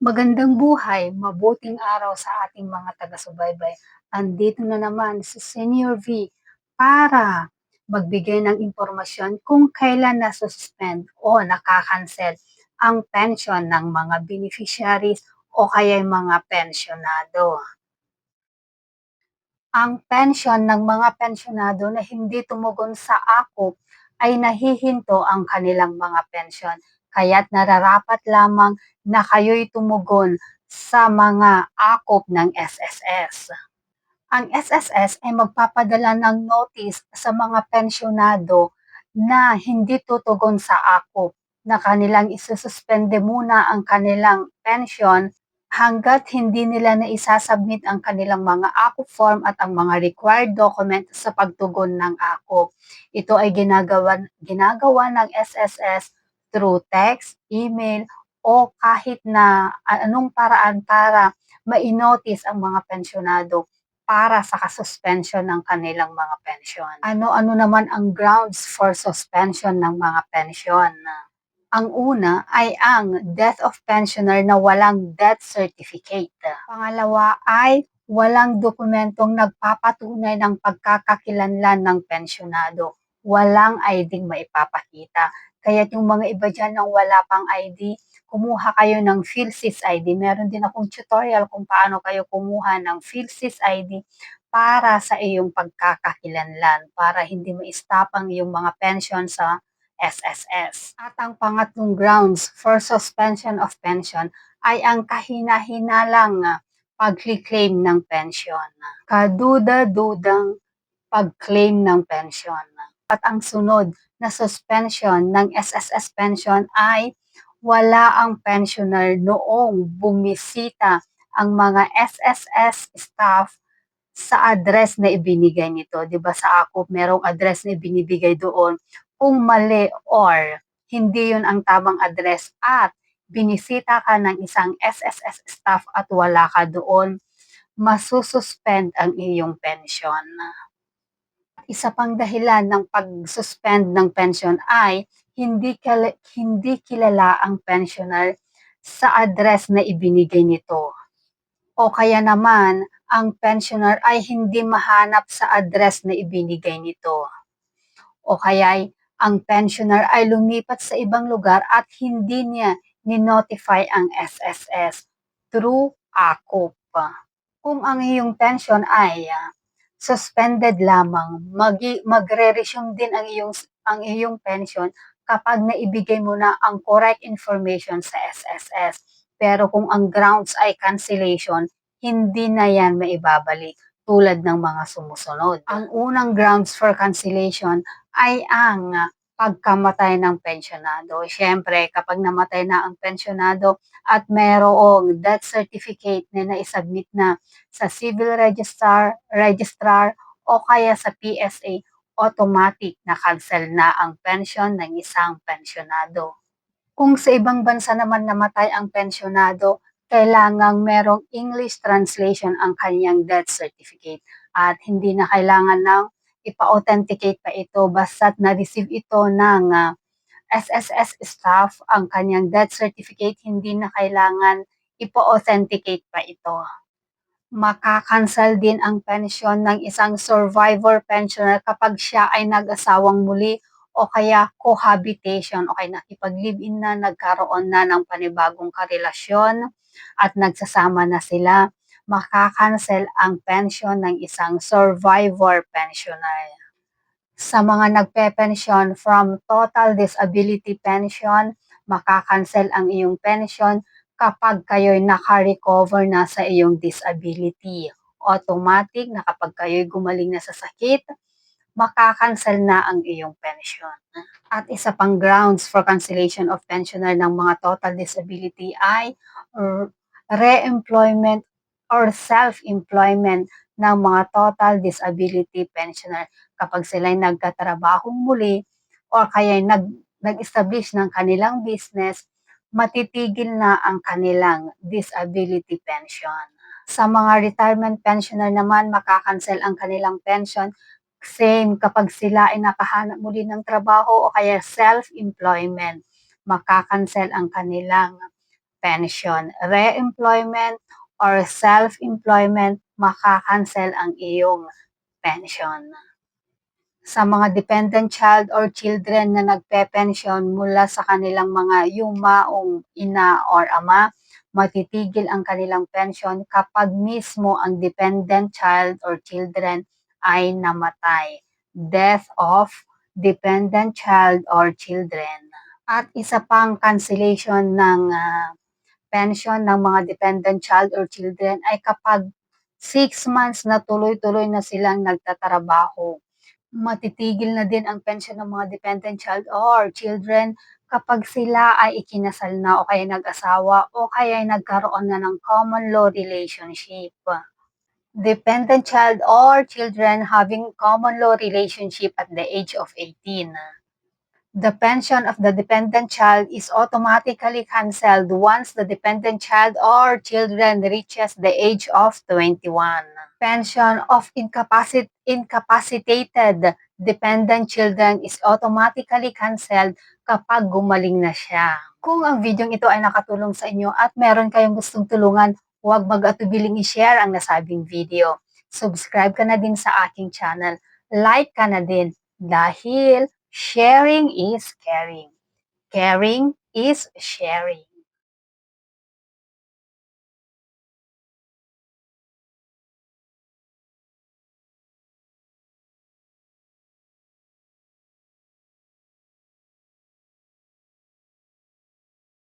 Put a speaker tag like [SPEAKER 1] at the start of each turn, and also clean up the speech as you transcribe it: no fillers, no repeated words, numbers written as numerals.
[SPEAKER 1] Magandang buhay, mabuting araw sa ating mga taga-subaybay. Andito na naman si Senior V para magbigay ng impormasyon kung kailan nasuspend o nakakancel ang pension ng mga beneficiaries o kaya mga pensionado. Ang pensyon ng mga pensyonado na hindi tumugon sa AKOP ay nahihinto ang kanilang mga pensyon, kaya't nararapat lamang na kayo'y tumugon sa mga AKOP ng SSS. Ang SSS ay magpapadala ng notice sa mga pensyonado na hindi tutugon sa AKOP na kanilang isususpende muna ang kanilang pensyon hangga't hindi nila naisasubmit ang kanilang mga AKOP form at ang mga required document sa pagtugon ng AKOP. Ito ay ginagawa ng SSS through text, email, o kahit na anong paraan para ma-notice ang mga pensyonado para sa kasuspension ng kanilang mga pensyon. Ano-ano naman ang grounds for suspension ng mga pensyon? Ang una ay ang death of pensioner na walang death certificate. Pangalawa ay walang dokumentong nagpapatunay ng pagkakakilanlan ng pensyonado. Walang ID maipapakita. Kaya yung mga iba dyan nang wala pang ID, kumuha kayo ng PhilSys ID. Meron din akong tutorial kung paano kayo kumuha ng PhilSys ID para sa iyong pagkakakilanlan, para hindi ma-stop ang iyong mga pension sa SSS. At ang pangatlong grounds for suspension of pension ay ang kahina-hinalang pag-claim ng pension. Kaduda-dudang pag-claim ng pension. At ang sunod na suspension ng SSS pension ay wala ang pensioner noong bumisita ang mga SSS staff sa address na ibinigay nito. 'Di ba sa AKOP merong address na binibigay doon. Kung mali or hindi yun ang tamang address at binisita ka ng isang SSS staff at wala ka doon, masususpend ang iyong pension. Isa pang dahilan ng pag-suspend ng pension ay hindi kilala ang pensioner sa address na ibinigay nito. O kaya naman, ang pensioner ay hindi mahanap sa address na ibinigay nito. O kaya ang pensioner ay lumipat sa ibang lugar at hindi niya ni-notify ang SSS through AKOP. Kung ang iyong pension ay suspended lamang, magre-resume din ang iyong pension kapag naibigay mo na ang correct information sa SSS. Pero kung ang grounds ay cancellation, hindi na yan maibabalik tulad ng mga sumusunod. Ang unang grounds for cancellation ay ang pagkamatay ng pensionado. Siyempre, kapag namatay na ang pensionado at mayroong death certificate na naisubmit na sa civil registrar o kaya sa PSA, automatic na cancel na ang pension ng isang pensionado. Kung sa ibang bansa naman namatay ang pensionado, kailangang merong English translation ang kanyang death certificate at hindi na kailangan ng ipa-authenticate pa ito basta't na-receive ito ng SSS staff ang kanyang death certificate, hindi na kailangan ipa-authenticate pa ito. Makakancel din ang pensyon ng isang survivor pensioner kapag siya ay nag-asawang muli o kaya cohabitation o kaya nakipag-live-in na, nagkaroon na ng panibagong karelasyon at nagsasama na sila, makakancel ang pensyon ng isang survivor pensioner. Sa mga nagpe-pensyon from total disability pension, makakancel ang iyong pension kapag kayo'y naka-recover na sa iyong disability. Automatic na kapag kayo'y gumaling na sa sakit, makakancel na ang iyong pension. At isa pang grounds for cancellation of pensioner ng mga total disability ay re-employment or self-employment ng mga total disability pensioner kapag sila'y nagkatrabahong muli o kaya nag-establish ng kanilang business, matitigil na ang kanilang disability pension. Sa mga retirement pensioner naman, makakancel ang kanilang pension same kapag sila ay nakahanap muli ng trabaho o kaya self-employment, makakancel ang kanilang pension. Re-employment or self-employment, makakancel ang iyong pension. Sa mga dependent child or children na nagpe-pension mula sa kanilang mga yumaong ina or ama, matitigil ang kanilang pension kapag mismo ang dependent child or children ay namatay. Death of dependent child or children. At isa pang cancellation ng pension ng mga dependent child or children ay kapag 6 months na tuloy-tuloy na silang nagtatrabaho. Matitigil na din ang pension ng mga dependent child or children kapag sila ay ikinasal na o kaya nag-asawa o kaya ay nagkaroon na ng common law relationship. Dependent child or children having common law relationship at the age of 18. The pension of the dependent child is automatically cancelled once the dependent child or children reaches the age of 21. Pension of incapacitated dependent children is automatically cancelled kapag gumaling na siya. Kung ang video ito ay nakatulong sa inyo at meron kayong gustong tulungan, huwag mag-atubiling i-share ang nasabing video. Subscribe ka na din sa aking channel. Like ka na din dahil sharing is caring. Caring is sharing.